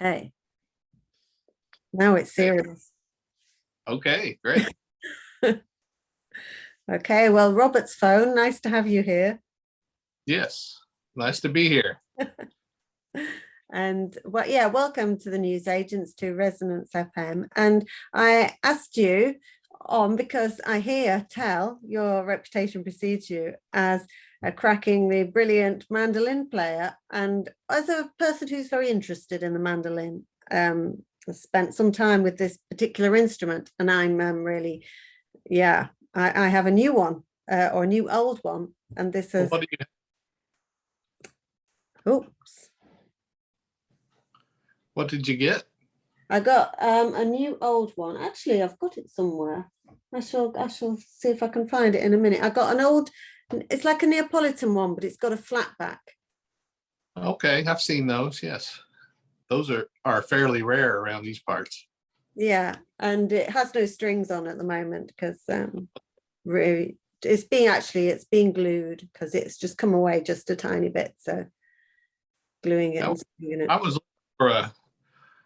Okay. Now it's serious. Okay, great. Okay, well, Robert's phone, nice to have you here. Yes, nice to be here. And well, yeah, welcome to the News Agents to Resonance FM. And I asked you on because I tell your reputation precedes you as a crackingly brilliant mandolin player. And as a person who's very interested in the mandolin, spent some time with this particular instrument, and I'm really, yeah, I have a new one or a new old one, and this is. What do you, Oops. what did you get? I got a new old one. Actually, I've got it somewhere. I shall see if I can find it in a minute. I got an old, it's like a Neapolitan one, but it's got a flat back. Okay, I've seen those. Yes, those are fairly rare around these parts. Yeah, and it has no strings on at the moment because really it's being glued because it's just come away just a tiny bit. So gluing it and sticking it. I was looking for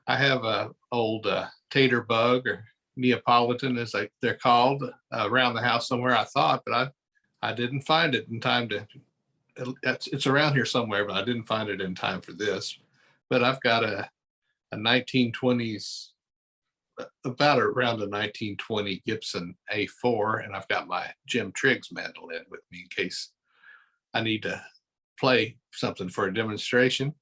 I have a old tater bug or Neapolitan, as they're called, around the house somewhere. I thought, but I didn't find it in time to. It's around here somewhere, but I didn't find it in time for this. But I've got a 1920s, about around a 1920 Gibson A4, and I've got my Jim Triggs mandolin with me in case I need to play something for a demonstration.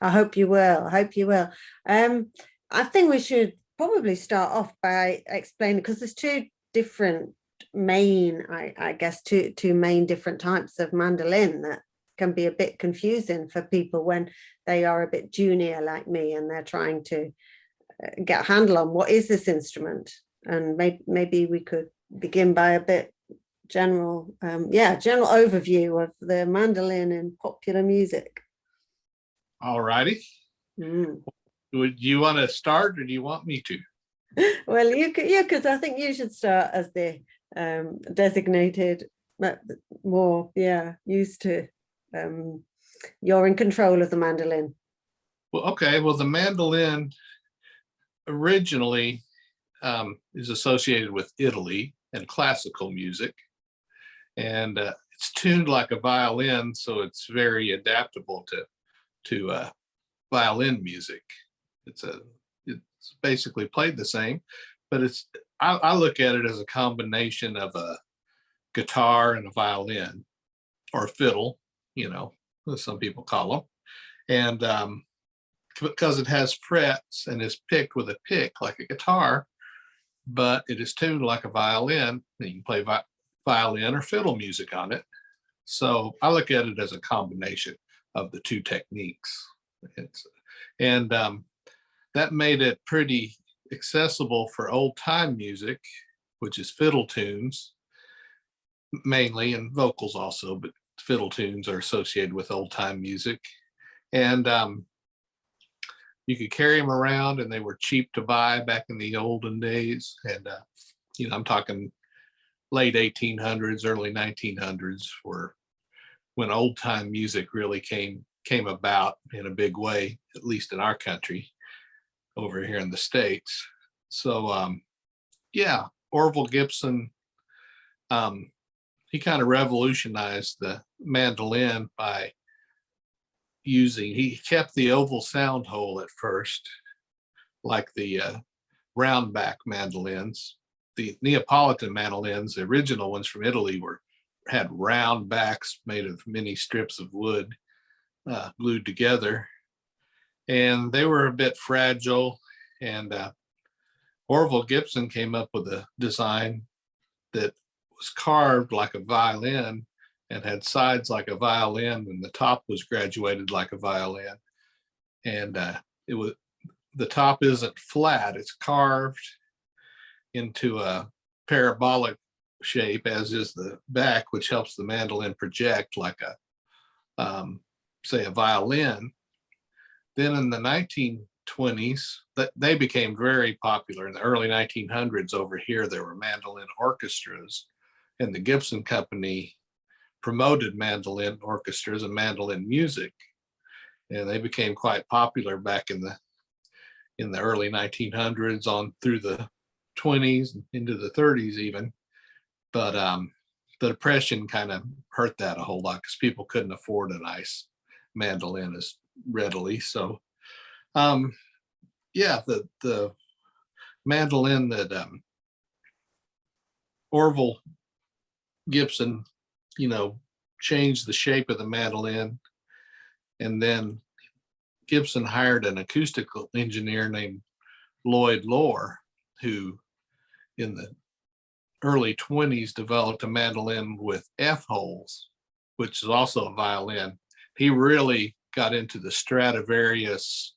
I hope you will. I hope you will. I think we should probably start off by explaining, because there's two different main, I guess, two main different types of mandolin that can be a bit confusing for people when they are a bit junior like me and they're trying to get a handle on what is this instrument. And maybe we could begin by a bit general overview of the mandolin in popular music. All righty. Would you want to start, or do you want me to? Well, you could, yeah, because I think you should start as the designated, more, used to. You're in control of the mandolin. Well, okay. Well, the mandolin originally is associated with Italy and classical music, and it's tuned like a violin, so it's very adaptable to violin music. It's basically played the same, but I look at it as a combination of a guitar and a violin, or a fiddle, as some people call them, and because it has frets and is picked with a pick like a guitar, but it is tuned like a violin. You can play violin or fiddle music on it. So I look at it as a combination of the two techniques. And that made it pretty accessible for old time music, which is fiddle tunes mainly, and vocals also, but fiddle tunes are associated with old time music. And you could carry them around, and they were cheap to buy back in the olden days. And I'm talking late 1800s, early 1900s, were when old time music really came about in a big way, at least in our country over here in the States. So Orville Gibson, he kind of revolutionized the mandolin by he kept the oval sound hole at first, like the round back mandolins. The Neapolitan mandolins, the original ones from Italy, had round backs made of many strips of wood glued together, and they were a bit fragile. And Orville Gibson came up with a design that was carved like a violin and had sides like a violin, and the top was graduated like a violin. And the top isn't flat; it's carved into a parabolic shape, as is the back, which helps the mandolin project like say a violin. Then in the 1920s, they became very popular. In the early 1900s over here, there were mandolin orchestras, and the Gibson Company promoted mandolin orchestras and mandolin music, and they became quite popular back in the in the early 1900s on through the 20s into the 30s even. But the Depression kind of hurt that a whole lot because people couldn't afford a nice mandolin as readily. So yeah, the mandolin that Orville Gibson, changed the shape of the mandolin, and then Gibson hired an acoustical engineer named Lloyd Lohr, who in the early 20s developed a mandolin with F holes, which is also a violin. He really got into the Stradivarius,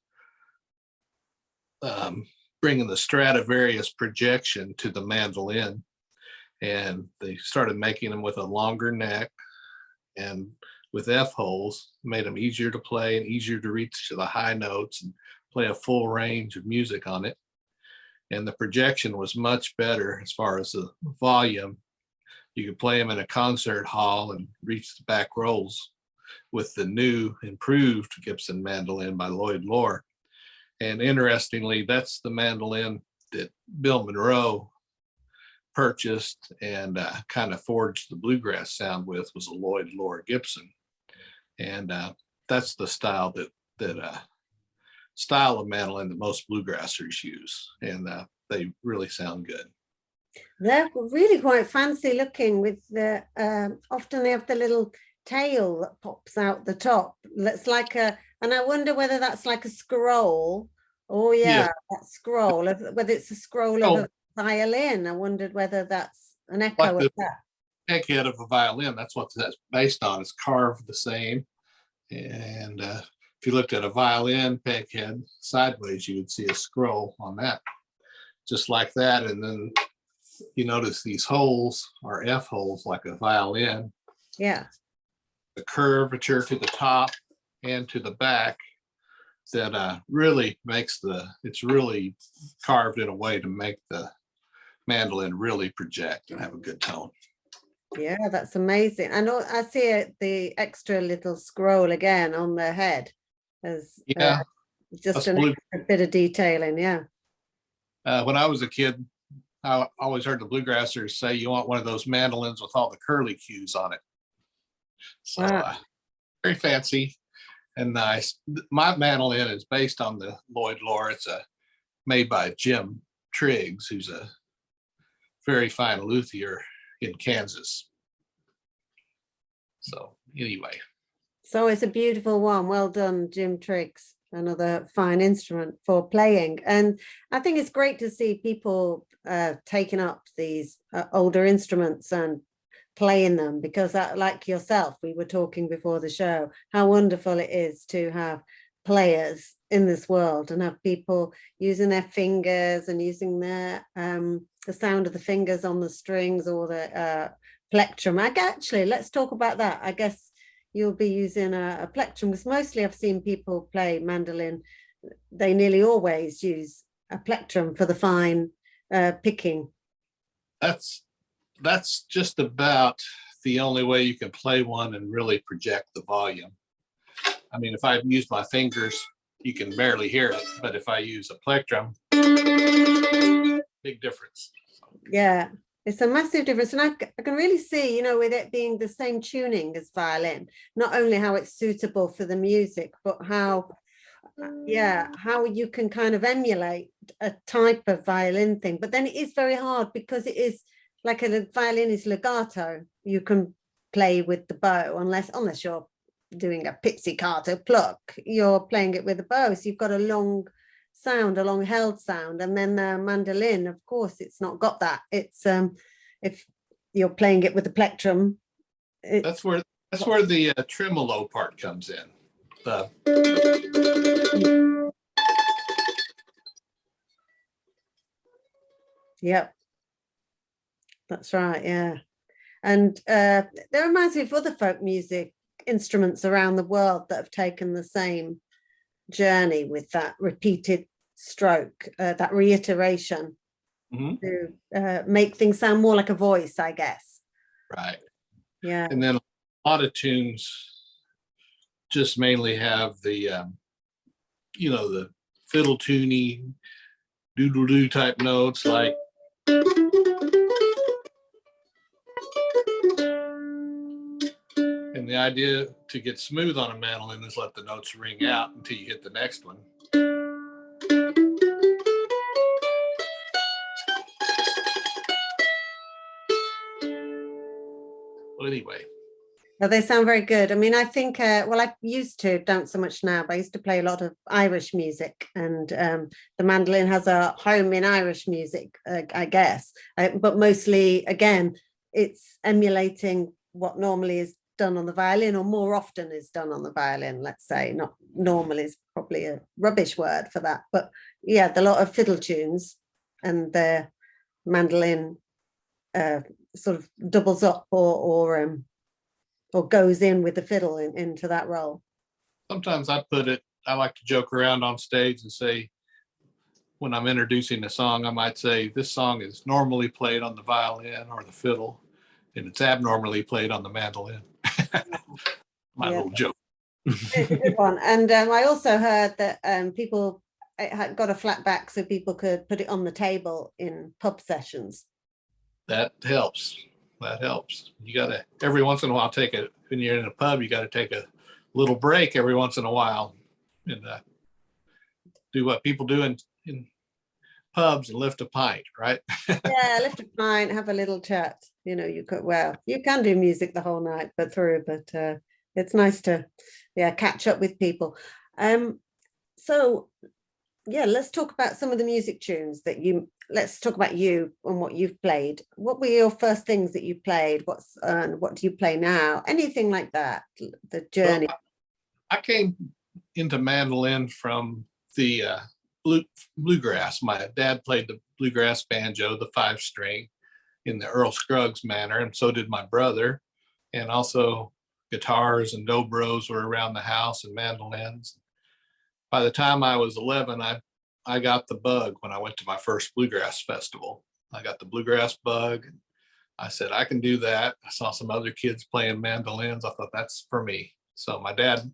bringing the Stradivarius projection to the mandolin. And they started making them with a longer neck and with F holes, made them easier to play and easier to reach to the high notes and play a full range of music on it. And the projection was much better as far as the volume. You could play them in a concert hall and reach the back rows with the new improved Gibson mandolin by Lloyd Lohr. And interestingly, that's the mandolin that Bill Monroe purchased and kind of forged the bluegrass sound with, was a Lloyd Lohr Gibson. And that's the style that style of mandolin that most bluegrassers use, and they really sound good. They're really quite fancy looking with the often they have the little tail that pops out the top. That's like and I wonder whether that's like a scroll. Oh yeah, Yes. that scroll, whether it's a scroll of a violin. I wondered whether that's an echo Like of the that. peghead of a violin, that's what that's based on. It's carved the same. And if you looked at a violin peghead sideways, you would see a scroll on that, just like that. And then you notice these holes are F holes like a violin. Yeah. The curvature to the top and to the back that really makes it's really carved in a way to make the mandolin really project and have a good tone. Yeah, that's amazing. And I see the extra little scroll again on the head as just an extra bit of detailing. Yeah. When I was a kid, I always heard the bluegrassers say you want one of those mandolins with all the curly cues on it. So very fancy and nice. My mandolin is based on the Lloyd Lohr. It's made by Jim Triggs, who's a very fine luthier in Kansas. So anyway. So it's a beautiful one. Well done, Jim Triggs. Another fine instrument for playing. And I think it's great to see people taking up these older instruments and playing them, because like yourself, we were talking before the show, how wonderful it is to have players in this world and have people using their fingers and using their the sound of the fingers on the strings or the plectrum. Actually, let's talk about that. I guess you'll be using a plectrum, because mostly I've seen people play mandolin. They nearly always use a plectrum for the fine picking. That's just about the only way you can play one and really project the volume. I mean, if I use my fingers, you can barely hear it, but if I use a plectrum, big difference. Yeah, it's a massive difference. And I can really see, with it being the same tuning as violin, not only how it's suitable for the music, but how you can kind of emulate a type of violin thing. But then it is very hard, because it is like a violin is legato. You can play with the bow unless you're doing a pizzicato pluck, you're playing it with a bow. So you've got a long sound, a long held sound. And then the mandolin, of course, it's not got that. It's if you're playing it with the plectrum, that's where the tremolo part comes in. Yep, that's right. Yeah. And there reminds me of other folk music instruments around the world that have taken the same journey with that repeated stroke, that reiteration, to make things sound more like a voice, I guess. Right. Yeah. And then a lot of tunes just mainly have the the fiddle tuney, doodle doo type notes like. And the idea to get smooth on a mandolin is let the notes ring out until you hit the next one. Well, anyway. Well, they sound very good. I mean, I think, well, I used to, don't so much now, but I used to play a lot of Irish music, and the mandolin has a home in Irish music, I guess. But mostly, again, it's emulating what normally is done on the violin, or more often is done on the violin, let's say. Not normal is probably a rubbish word for that. But yeah, a lot of fiddle tunes, and the mandolin sort of doubles up or goes in with the fiddle into that role. Sometimes I like to joke around on stage and say, when I'm introducing a song, I might say, this song is normally played on the violin or the fiddle, and it's abnormally played on the mandolin. My little joke. It's a good one. And I also heard that people, it had got a flat back so people could put it on the table in pub sessions. That helps. That helps. You got to, every once in a while, when you're in a pub, you got to take a little break every once in a while and do what people do in pubs and lift a pint, right? Yeah, lift a pint, have a little chat. You know, you can do music the whole night, but it's nice to, catch up with people. So yeah, let's talk about some of the music tunes let's talk about you and what you've played. What were your first things that you played? What do you play now? Anything like that, the journey. Well, I came into mandolin from the bluegrass. My dad played the bluegrass banjo, the 5-string, in the Earl Scruggs manner, and so did my brother. And also guitars and dobros were around the house, and mandolins. By the time I was 11, I got the bug when I went to my first bluegrass festival. I got the bluegrass bug. I said, I can do that. I saw some other kids playing mandolins. I thought, that's for me. So my dad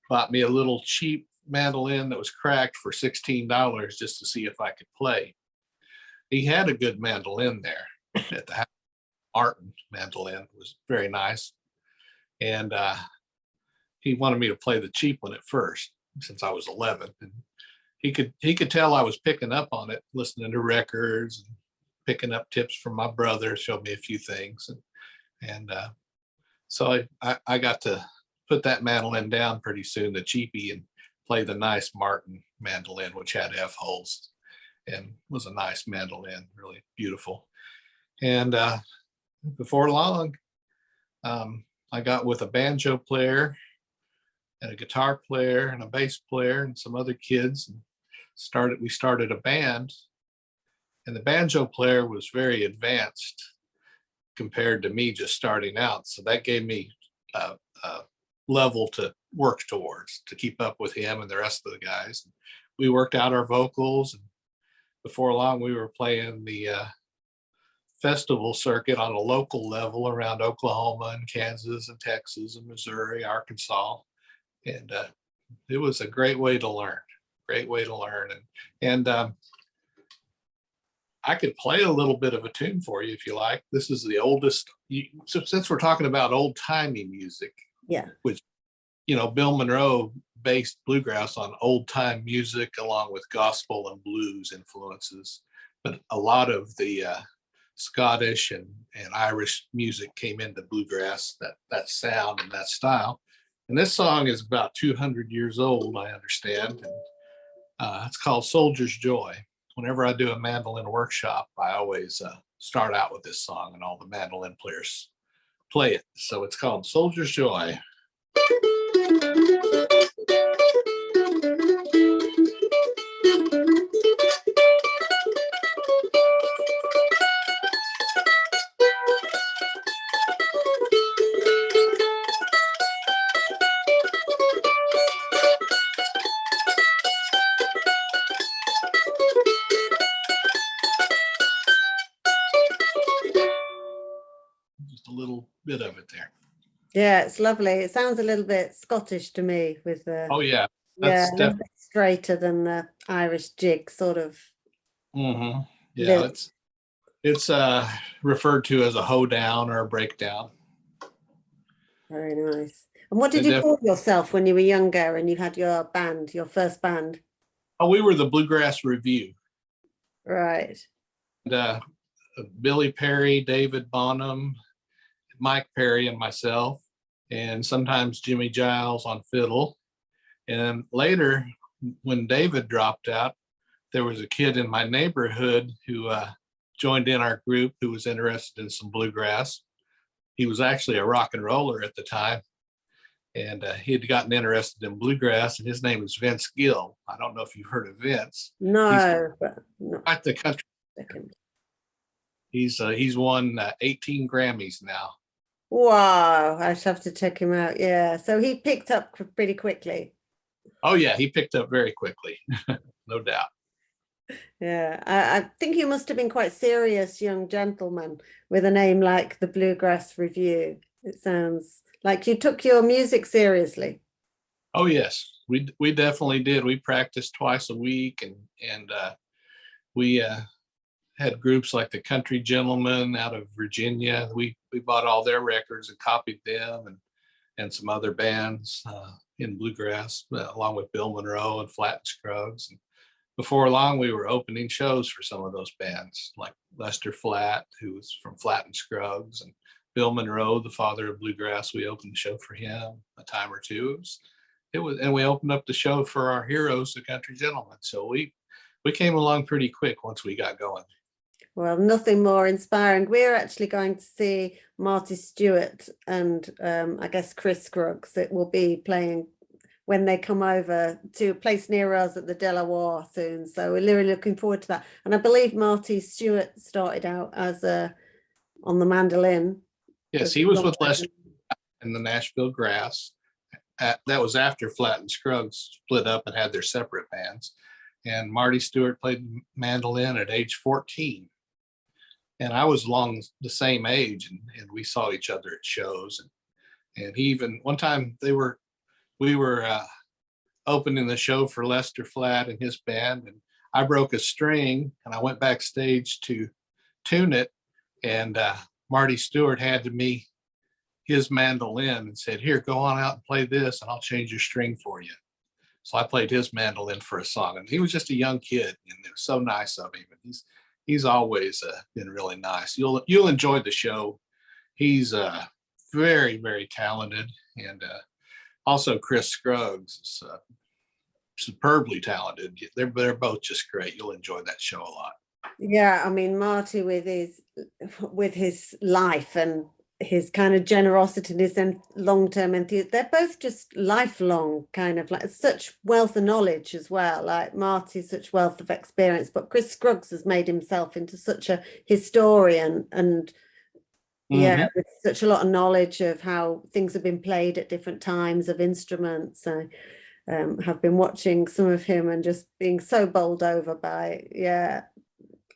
bought me a little cheap mandolin that was cracked for $16 just to see if I could play. He had a good mandolin there at the house. Martin mandolin was very nice. And he wanted me to play the cheap one at first, since I was 11. And he could tell I was picking up on it, listening to records and picking up tips from my brother, showed me a few things. And so I got to put that mandolin down pretty soon, the cheapie, and play the nice Martin mandolin, which had F holes and was a nice mandolin, really beautiful. And before long, I got with a banjo player and a guitar player and a bass player and some other kids, and we started a band. And the banjo player was very advanced compared to me just starting out. So that gave me a level to work towards, to keep up with him and the rest of the guys. We worked out our vocals, and before long we were playing the festival circuit on a local level around Oklahoma and Kansas and Texas and Missouri, Arkansas. And it was a great way to learn. And I could play a little bit of a tune for you if you like. This is the oldest, since we're talking about old timey music, which, Bill Monroe based bluegrass on old time music along with gospel and blues influences. But a lot of the Scottish and Irish music came into bluegrass, that sound and that style. And this song is about 200 years old, I understand. And it's called Soldier's Joy. Whenever I do a mandolin workshop, I always start out with this song, and all the mandolin players play it. So it's called Soldier's Joy. Just a little bit of it there. Yeah, it's lovely. It sounds a little bit Scottish to me with Oh yeah, Yeah, That's and a definitely. bit straighter than the Irish jig, sort of Yeah, little. it's referred to as a hoedown or a breakdown. Very nice. And what did It you def- call yourself when you were younger and you had your band, your first band? oh, we were the Bluegrass Review. Right. And, Billy Perry, David Bonham, Mike Perry, and myself, and sometimes Jimmy Giles on fiddle. And later, when David dropped out, there was a kid in my neighborhood who joined in our group who was interested in some bluegrass. He was actually a rock and roller at the time, and he had gotten interested in bluegrass, and his name is Vince Gill. I don't know if you've heard of Vince. He's No, but no. quite the country. Second. He's won 18 Grammys now. Wow, I should have to check him out. Yeah. So he picked up pretty quickly. Oh yeah, he picked up very quickly, no doubt. Yeah. I think you must have been quite serious young gentleman with a name like the Bluegrass Review. It sounds like you took your music seriously. Oh yes, we definitely did. We practiced twice a week, and we had groups like the Country Gentlemen out of Virginia. We bought all their records and copied them, and some other bands in bluegrass, along with Bill Monroe and Flat and Scruggs. And before long, we were opening shows for some of those bands, like Lester Flatt, who was from Flat and Scruggs, and Bill Monroe, the father of bluegrass. We opened the show for him a time or two. And we opened up the show for our heroes, the Country Gentlemen. So we came along pretty quick once we got going. Well, nothing more inspiring. We're actually going to see Marty Stewart and I guess Chris Scruggs. It will be playing when they come over to a place near us at the Delaware soon. So we're really looking forward to that. And I believe Marty Stewart started out as on the mandolin. Yes, he was with Lester in the Nashville Grass. That was after Flat and Scruggs split up and had their separate bands. And Marty Stewart played mandolin at age 14. And I was along the same age, and we saw each other at shows. And he even, one time we were opening the show for Lester Flatt and his band, and I broke a string and I went backstage to tune it. And Marty Stewart handed me his mandolin and said, "Here, go on out and play this, and I'll change your string for you." So I played his mandolin for a song, and he was just a young kid, and it was so nice of him. And he's always been really nice. You'll enjoy the show. He's very, very talented, and also Chris Scruggs is superbly talented. They're both just great. You'll enjoy that show a lot. Yeah, I mean Marty with his life and his kind of generosity and his long-term enthusiasm. They're both just lifelong kind of like such wealth of knowledge as well. Like Marty's such wealth of experience, but Chris Scruggs has made himself into such a historian and yeah, with such a lot of knowledge of how things have been played at different times of instruments. I have been watching some of him and just being so bowled over by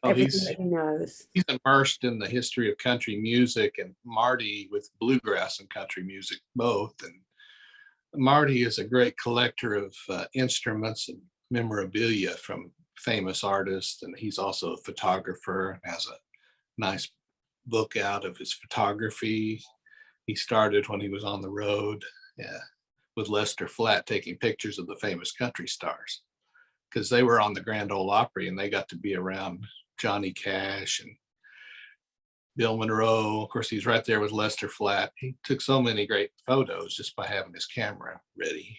Oh, everything that he knows. he's immersed in the history of country music, and Marty with bluegrass and country music both. And Marty is a great collector of instruments and memorabilia from famous artists, and he's also a photographer, has a nice book out of his photography. He started when he was on the road with Lester Flatt taking pictures of the famous country stars, because they were on the Grand Ole Opry and they got to be around Johnny Cash and Bill Monroe. Of course, he's right there with Lester Flatt. He took so many great photos just by having his camera ready,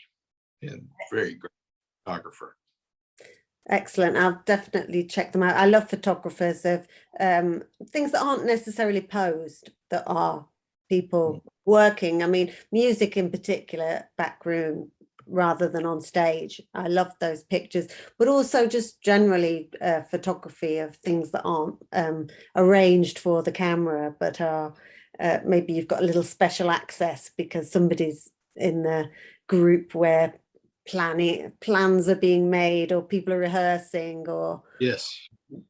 and very great photographer. Excellent. I'll definitely check them out. I love photographers of things that aren't necessarily posed, that are people working. I mean, music in particular, backroom rather than on stage. I love those pictures, but also just generally photography of things that aren't arranged for the camera, but are maybe you've got a little special access because somebody's in the group where plans are being made or people are rehearsing or Yes,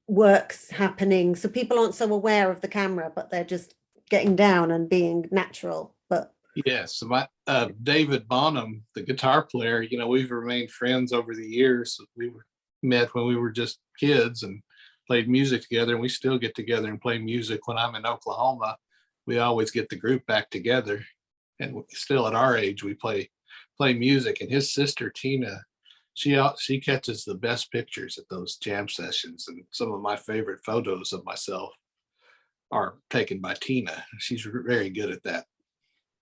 works happening, so people aren't so aware of the camera, but they're just getting down and being natural. But Yes, my David Bonham, the guitar player, we've remained friends over the years. Met when we were just kids and played music together, and we still get together and play music. When I'm in Oklahoma, we always get the group back together, and still at our age, we play music. And his sister Tina, she catches the best pictures at those jam sessions, and some of my favorite photos of myself are taken by Tina. She's very good at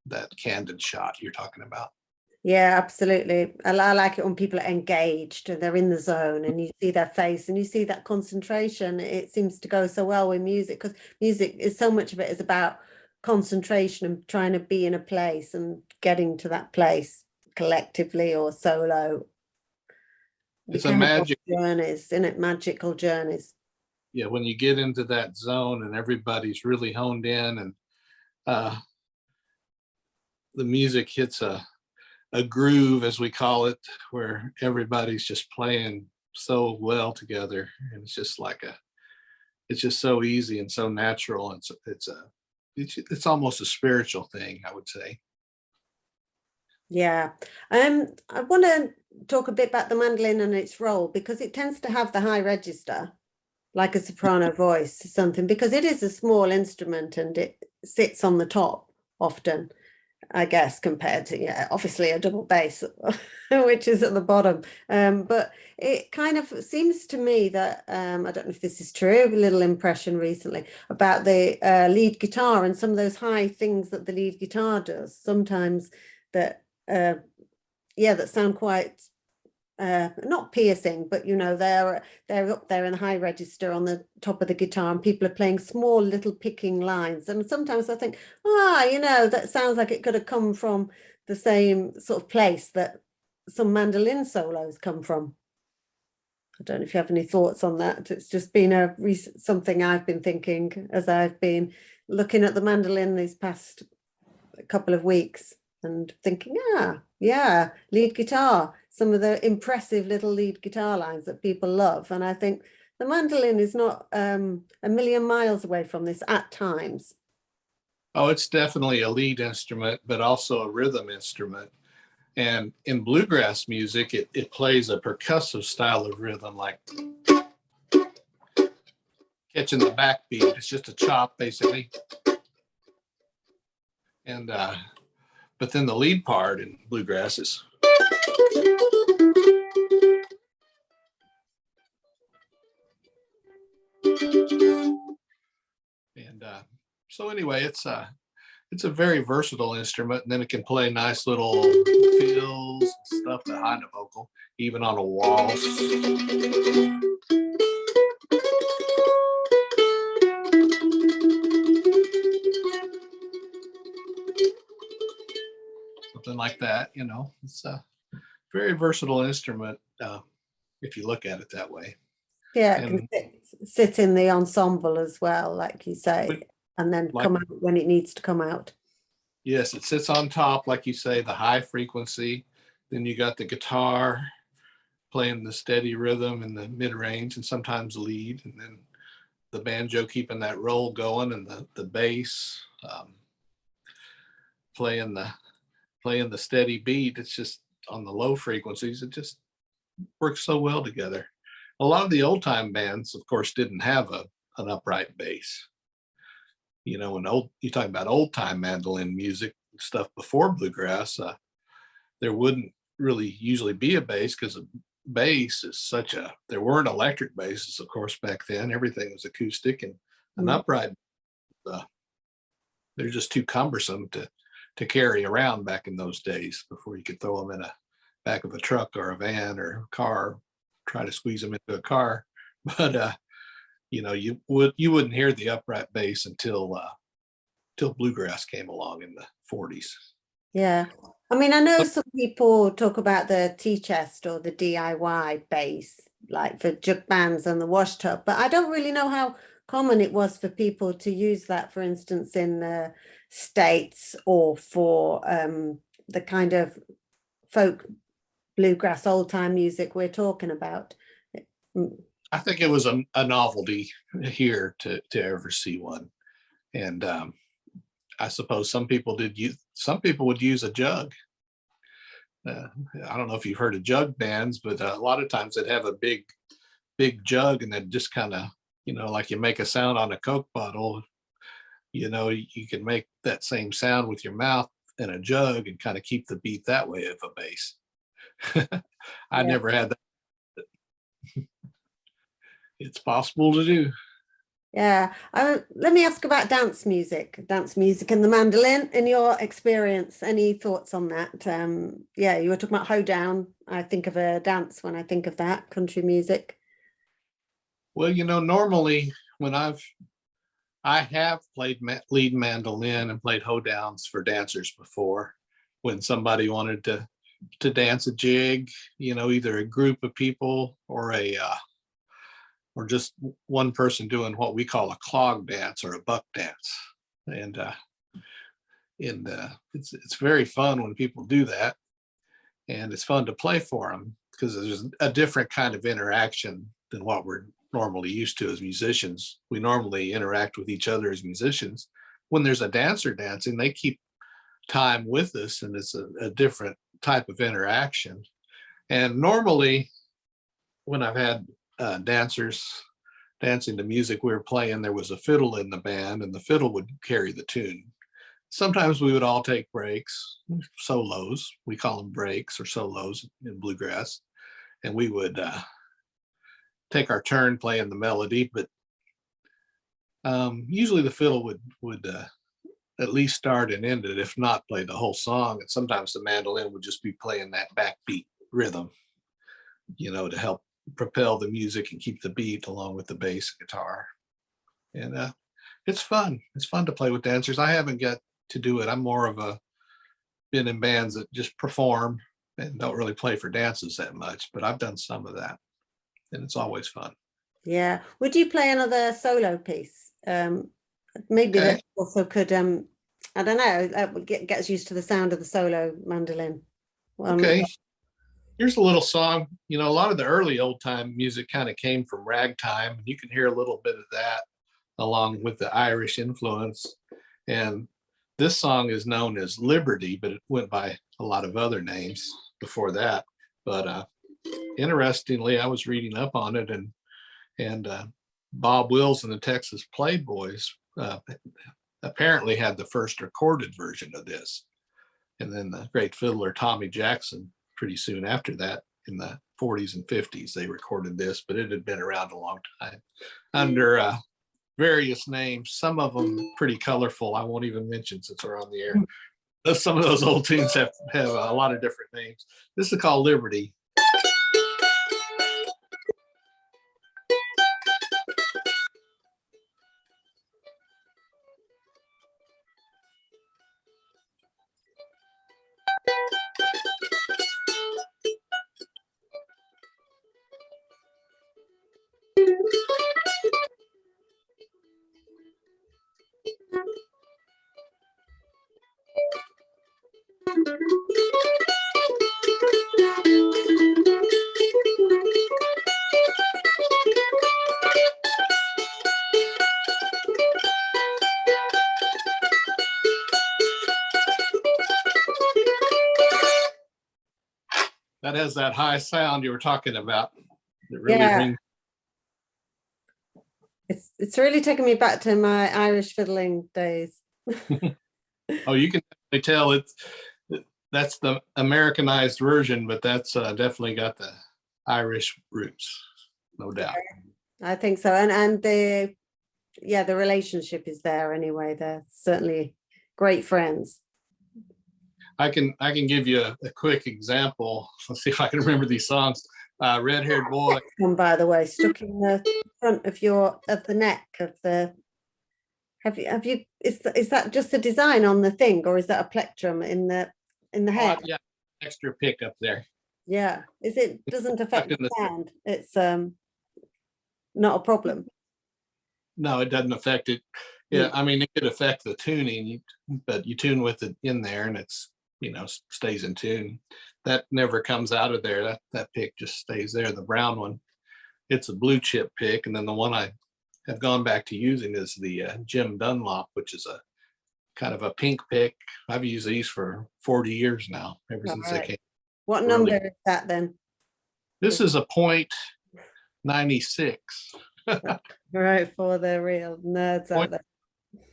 that candid shot you're talking about. Yeah, absolutely. I like it when people are engaged and they're in the zone and you see their face and you see that concentration. It seems to go so well with music because music is so much of it is about concentration and trying to be in a place and getting to that place collectively or solo. You It's a can have those magic, journeys, isn't it? Magical journeys. yeah, when you get into that zone and everybody's really honed in, and uh, the music hits a groove, as we call it, where everybody's just playing so well together, and it's just so easy and so natural, and it's almost a spiritual thing, I would say. Yeah. I want to talk a bit about the mandolin and its role because it tends to have the high register, like a soprano voice or something, because it is a small instrument and it sits on the top often, I guess, compared to, yeah, obviously a double bass, which is at the bottom. But it kind of seems to me that, I don't know if this is true, a little impression recently about the lead guitar and some of those high things that the lead guitar does sometimes that, yeah, that sound quite not piercing, but they're up there in the high register on the top of the guitar, and people are playing small little picking lines. And sometimes I think, that sounds like it could have come from the same sort of place that some mandolin solos come from. I don't know if you have any thoughts on that. It's just been something I've been thinking as I've been looking at the mandolin these past couple of weeks and thinking, yeah, lead guitar, some of the impressive little lead guitar lines that people love. And I think the mandolin is not a million miles away from this at times. Oh, it's definitely a lead instrument, but also a rhythm instrument. And in bluegrass music, it plays a percussive style of rhythm, like catching the backbeat. It's just a chop, basically. And but then the lead part in bluegrass is, and so anyway, it's a very versatile instrument, and then it can play nice little fills and stuff behind a vocal, even on a waltz. Something like that, it's a very versatile instrument if you look at it that way. Yeah, it And can sit in the ensemble as well, like you say, and then like, come out when it needs to come out. yes, it sits on top, like you say, the high frequency. Then you got the guitar playing the steady rhythm in the mid range and sometimes lead, and then the banjo keeping that roll going, and the bass playing the steady beat. It's just on the low frequencies. It just works so well together. A lot of the old time bands, of course, didn't have an upright bass. When you talk about old time mandolin music stuff before bluegrass, there wouldn't really usually be a bass because a bass is there weren't electric basses, of course, back then. Everything was acoustic, and an upright, they're just too cumbersome to carry around back in those days before you could throw them in a back of a truck or a van or a car, try to squeeze them into a car. But you wouldn't hear the upright bass until bluegrass came along in the 40s. Yeah. I mean, I know some people talk about the T-chest or the DIY bass, like for jug bands and the wash tub, but I don't really know how common it was for people to use that, for instance, in the States or for the kind of folk bluegrass old time music we're talking about. I think it was a novelty here to ever see one. And I suppose some people would use a jug. Uh, I don't know if you've heard of jug bands, but a lot of times they'd have a big jug and then just kind of, like you make a sound on a Coke bottle, you can make that same sound with your mouth in a jug and kind of keep the beat that way of a bass. I Yeah. never had that. It's possible to do. Yeah. Let me ask about dance music and the mandolin. In your experience, any thoughts on that? Yeah, you were talking about hoedown. I think of a dance when I think of that, country music. Well, normally when I have played lead mandolin and played hoedowns for dancers before, when somebody wanted to dance a jig, either a group of people or just one person doing what we call a clog dance or a buck dance. And it's very fun when people do that, and it's fun to play for them because there's a different kind of interaction than what we're normally used to as musicians. We normally interact with each other as musicians. When there's a dancer dancing, they keep time with us, and it's a different type of interaction. And normally when I've had dancers dancing to music we were playing, there was a fiddle in the band, and the fiddle would carry the tune. Sometimes we would all take breaks, solos. We call them breaks or solos in bluegrass, and we would take our turn playing the melody. But usually the fiddle would at least start and end it, if not play the whole song. And sometimes the mandolin would just be playing that backbeat rhythm, to help propel the music and keep the beat along with the bass and guitar. And it's fun. It's fun to play with dancers. I haven't got to do it. I'm more of been in bands that just perform and don't really play for dances that much, but I've done some of that, and it's always fun. Yeah. Would you play another solo piece? Maybe Okay. that also could, I don't know, gets used to the sound of the solo mandolin. Okay. Here's a little song. A lot of the early old time music kind of came from ragtime, and you can hear a little bit of that along with the Irish influence. And this song is known as Liberty, but it went by a lot of other names before that. But interestingly, I was reading up on it, and Bob Wills and the Texas Playboys apparently had the first recorded version of this. And then the great fiddler Tommy Jackson, pretty soon after that, in the 40s and 50s, they recorded this, but it had been around a long time under various names, some of them pretty colorful. I won't even mention since we're on the air. Some of those old tunes have a lot of different names. This is called Liberty. That has that high sound you were talking about. It really rings. It's really taken me back to my Irish fiddling days. Oh, you can definitely tell that's the Americanized version, but that's definitely got the Irish roots, no doubt. I think so. And the relationship is there anyway. They're certainly great friends. I can give you a quick example. Let's see if I can remember these songs. Red-haired boy. One, by the way, stuck in the front of the neck of the. Have you? Is that just the design on the thing, or is that a plectrum in the head? Yeah, extra pick up there. Yeah, doesn't affect the sound. It's not a problem. No, it doesn't affect it. Yeah, I mean, it could affect the tuning, but you tune with it in there, and it's stays in tune. That never comes out of there. That pick just stays there. The brown one, it's a blue chip pick, and then the one I have gone back to using is the Jim Dunlop, which is a kind of a pink pick. I've used these for 40 years now, ever All since they right. came. What Really, number is that then? this is a point 96. Right, for the real nerds out there.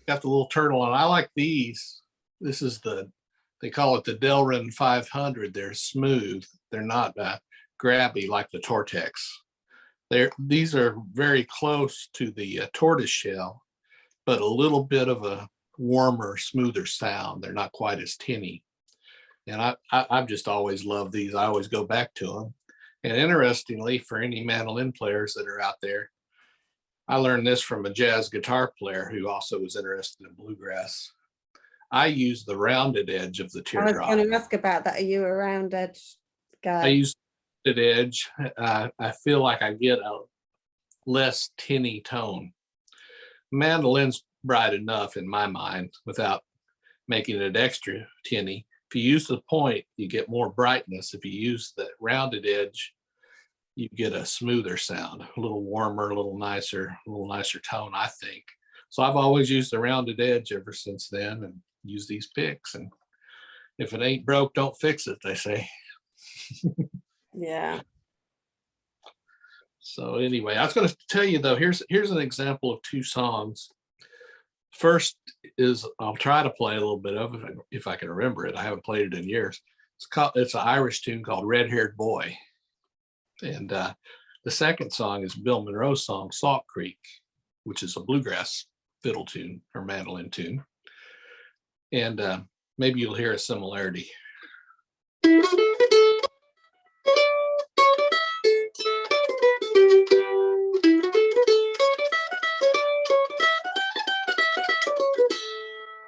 Got the little turtle on. I like these. This is they call it the Delrin 500. They're smooth. They're not grabby like the Tortex. These are very close to the tortoise shell, but a little bit of a warmer, smoother sound. They're not quite as tinny. And I've just always loved these. I always go back to them. And interestingly, for any mandolin players that are out there, I learned this from a jazz guitar player who also was interested in bluegrass. I use the rounded edge of the I was teardrop. going to ask about that. Are you a round edge guy? I use the edge. I feel like I get a less tinny tone. Mandolin's bright enough in my mind without making it extra tinny. If you use the point, you get more brightness. If you use the rounded edge, you get a smoother sound, a little warmer, a little nicer tone, I think. So I've always used the rounded edge ever since then and use these picks. And if it ain't broke, don't fix it, they say. Yeah. So anyway, I was going to tell you though, here's an example of two songs. First is, I'll try to play a little bit of it if I can remember it. I haven't played it in years. It's an Irish tune called Red Haired Boy. And the second song is Bill Monroe's song, Salt Creek, which is a bluegrass fiddle tune or mandolin tune. And maybe you'll hear a similarity.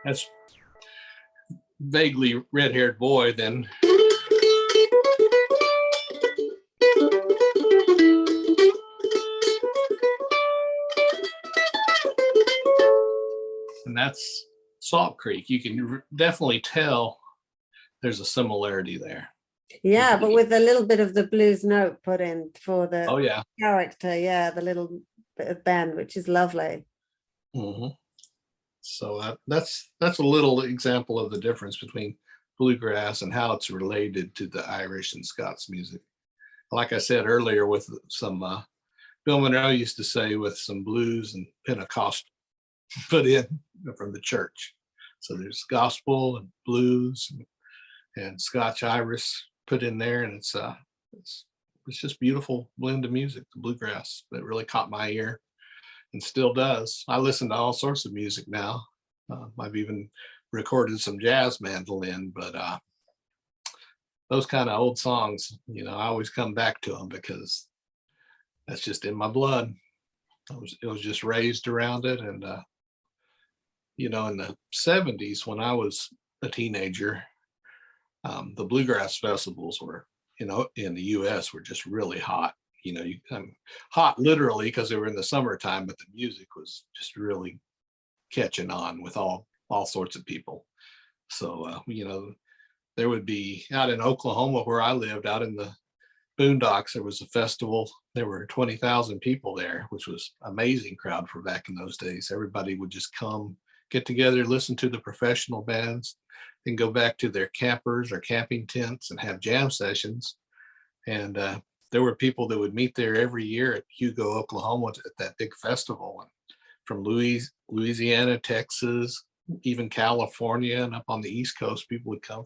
That's vaguely red-haired boy then. And that's Salt Creek. You can definitely tell there's a similarity there. Yeah, but with a little bit of the blues note put in for the Oh yeah, character. Yeah, the little bit of bend, which is lovely. mm-hmm. So that's a little example of the difference between bluegrass and how it's related to the Irish and Scots music. Like I said earlier, with some Bill Monroe used to say with some blues and Pentecost put in from the church. So there's gospel and blues and Scotch Irish put in there, and it's just beautiful blend of music, the bluegrass that really caught my ear and still does. I listen to all sorts of music now. I've even recorded some jazz mandolin, but those kind of old songs, I always come back to them because that's just in my blood. It was just raised around it. And, in the 70s, when I was a teenager, the bluegrass festivals were, in the US were just really hot. Hot literally because they were in the summertime, but the music was just really catching on with all sorts of people. So, there would be out in Oklahoma where I lived, out in the boondocks, there was a festival. There were 20,000 people there, which was an amazing crowd for back in those days. Everybody would just come, get together, listen to the professional bands, then go back to their campers or camping tents and have jam sessions. And there were people that would meet there every year at Hugo, Oklahoma, at that big festival. And from Louisiana, Texas, even California, and up on the East Coast, people would come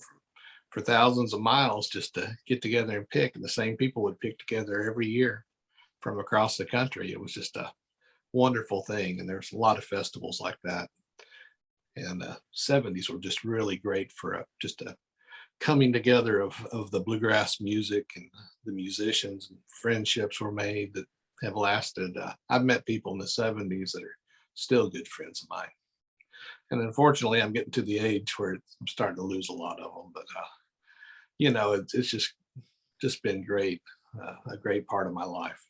for thousands of miles just to get together and pick. And the same people would pick together every year from across the country. It was just a wonderful thing. And there's a lot of festivals like that. And 70s were just really great for just a coming together of the bluegrass music, and the musicians, and friendships were made that have lasted. I've met people in the 70s that are still good friends of mine. And unfortunately, I'm getting to the age where I'm starting to lose a lot of them. But, it's just been great, a great part of my life.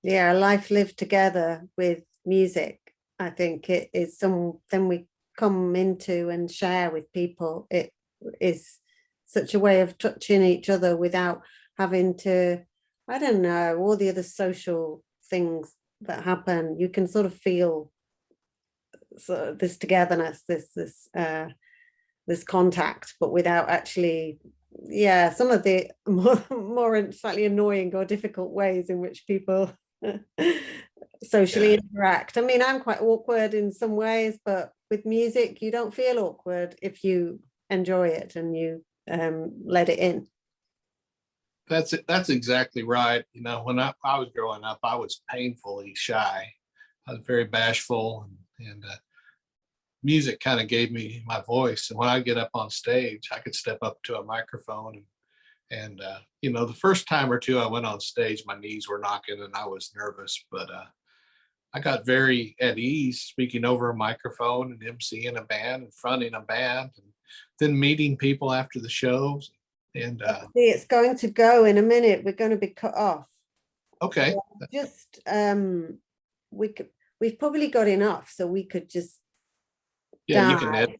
Yeah, life lived together with music. I think it is something we come into and share with people. It is such a way of touching each other without having to, I don't know, all the other social things that happen. You can sort of feel this togetherness, this contact, but without actually, yeah, some of the more slightly annoying or difficult ways in which people socially interact. I mean, I'm quite awkward in some ways, but with music, you don't feel awkward if you enjoy it and you let it in. That's exactly right. You know, when I was growing up, I was painfully shy. I was very bashful, and music kind of gave me my voice. And when I get up on stage, I could step up to a microphone and you know, the first time or two I went on stage, my knees were knocking and I was nervous, but I got very at ease speaking over a microphone and emceeing a band and fronting a band, and then meeting people after the shows. And it's going to go in a minute. We're going to be cut off. okay, So just we've probably got enough, so we could just yeah, you can edit.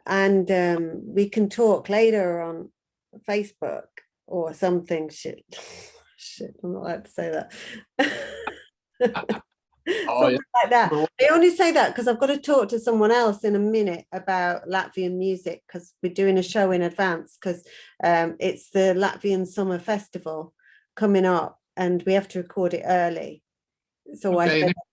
and we can talk later on Facebook or something. Shit, I'm not allowed to say that. Oh, yeah. Like that. I only say that because I've got to talk to someone else in a minute about Latvian music, because we're doing a show in advance, because it's the Latvian Summer Festival coming up and we have to record it early. So Okay, I said